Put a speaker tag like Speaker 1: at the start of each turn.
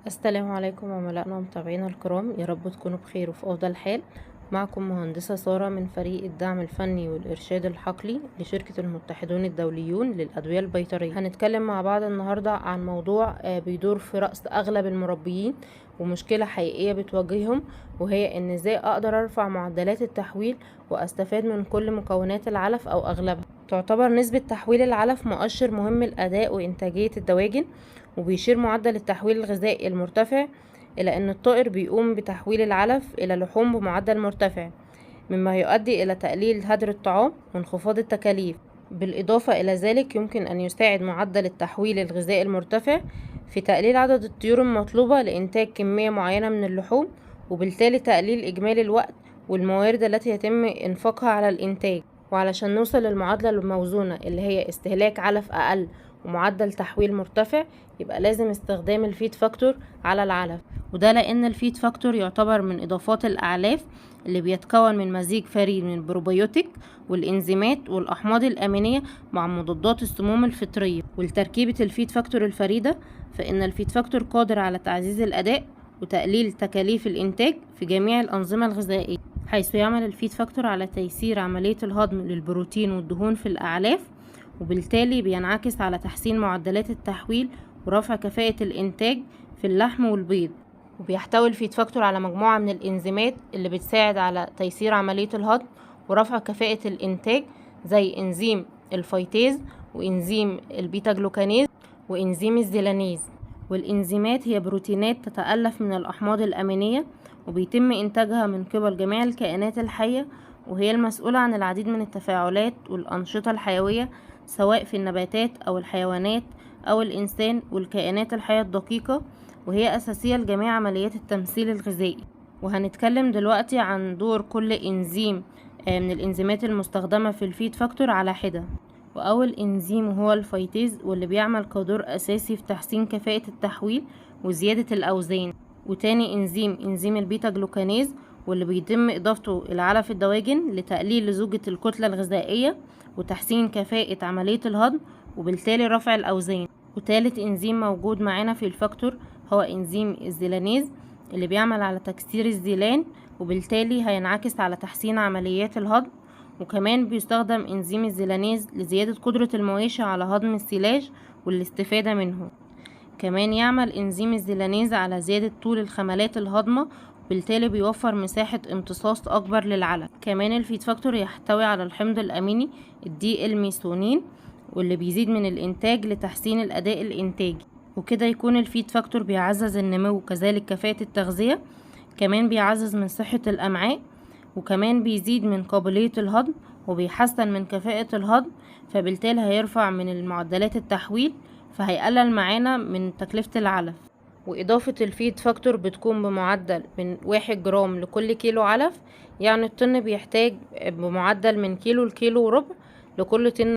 Speaker 1: السلام عليكم عملائنا ومتابعينا الكرام، يا رب تكونوا بخير وفي أفضل حال. معكم مهندسة سارة من فريق الدعم الفني والإرشاد الحقلي لشركة المتحدون الدوليون للأدوية البيطرية. هنتكلم مع بعض النهاردة عن موضوع بيدور في رأس أغلب المربيين ومشكلة حقيقية بتواجههم، وهي إن إزاي أقدر أرفع معدلات التحويل وأستفاد من كل مكونات العلف أو أغلبها. تعتبر نسبة تحويل العلف مؤشر مهم لأداء وإنتاجية الدواجن، وبيشير معدل التحويل الغذائي المرتفع إلى أن الطائر بيقوم بتحويل العلف إلى لحوم بمعدل مرتفع، مما يؤدي إلى تقليل هدر الطعام وانخفاض التكاليف. بالإضافة إلى ذلك يمكن أن يساعد معدل التحويل الغذائي المرتفع في تقليل عدد الطيور المطلوبة لإنتاج كمية معينة من اللحوم، وبالتالي تقليل إجمالي الوقت والموارد التي يتم إنفاقها على الإنتاج. وعلشان نوصل للمعادلة الموزونة اللي هي استهلاك علف أقل ومعدل تحويل مرتفع، يبقى لازم استخدام الفيد فاكتور على العلف، وده لأن الفيد فاكتور يعتبر من إضافات الأعلاف اللي بيتكون من مزيج فريد من البروبيوتيك والإنزيمات والأحماض الأمينية مع مضادات السموم الفطرية. ولتركيبة الفيد فاكتور الفريدة، فإن الفيد فاكتور قادر على تعزيز الأداء وتقليل تكاليف الإنتاج في جميع الأنظمة الغذائية، حيث يعمل الفيد فاكتور على تيسير عملية الهضم للبروتين والدهون في الأعلاف، وبالتالي بينعكس على تحسين معدلات التحويل ورفع كفاءة الإنتاج في اللحم والبيض. وبيحتوي الفيد فاكتور على مجموعة من الإنزيمات اللي بتساعد على تيسير عملية الهضم ورفع كفاءة الإنتاج، زي إنزيم الفيتيز وإنزيم البيتا جلوكانيز وإنزيم الزيلانيز. والإنزيمات هي بروتينات تتألف من الأحماض الأمينية، وبيتم إنتاجها من قبل جميع الكائنات الحية، وهي المسؤولة عن العديد من التفاعلات والأنشطة الحيوية سواء في النباتات أو الحيوانات أو الإنسان والكائنات الحية الدقيقة، وهي أساسية لجميع عمليات التمثيل الغذائي. وهنتكلم دلوقتي عن دور كل إنزيم من الإنزيمات المستخدمة في الفيد فاكتور على حدة. وأول إنزيم هو الفيتيز، واللي بيعمل كدور أساسي في تحسين كفاءة التحويل وزيادة الأوزان. وتاني إنزيم البيتا جلوكانيز، واللي بيتم إضافته إلى علف الدواجن لتقليل لزوجة الكتلة الغذائية وتحسين كفاءة عملية الهضم وبالتالي رفع الأوزان. وتالت إنزيم موجود معانا في الفاكتور هو إنزيم الزيلانيز، اللي بيعمل على تكسير الزيلان وبالتالي هينعكس على تحسين عمليات الهضم. وكمان بيستخدم إنزيم الزيلانيز لزيادة قدرة المواشي على هضم السيلاج والاستفادة منه. كمان يعمل إنزيم الزيلانيز على زيادة طول الخملات الهضمة، وبالتالي بيوفر مساحة امتصاص أكبر للعلف. كمان الفيد فاكتور يحتوي على الحمض الأميني الدي الميثيونين، واللي بيزيد من الإنتاج لتحسين الأداء الإنتاجي، وكده يكون الفيد فاكتور بيعزز النمو وكذلك كفاءة التغذية. كمان بيعزز من صحة الأمعاء، وكمان بيزيد من قابلية الهضم وبيحسن من كفاءة الهضم، فبالتالي هيرفع من المعدلات التحويل، فهيقلل معانا من تكلفة العلف. وإضافة الفيد فاكتور بتكون بمعدل من 1 جرام لكل كيلو علف، يعني الطن بيحتاج بمعدل من كيلو لكيلو وربع لكل طن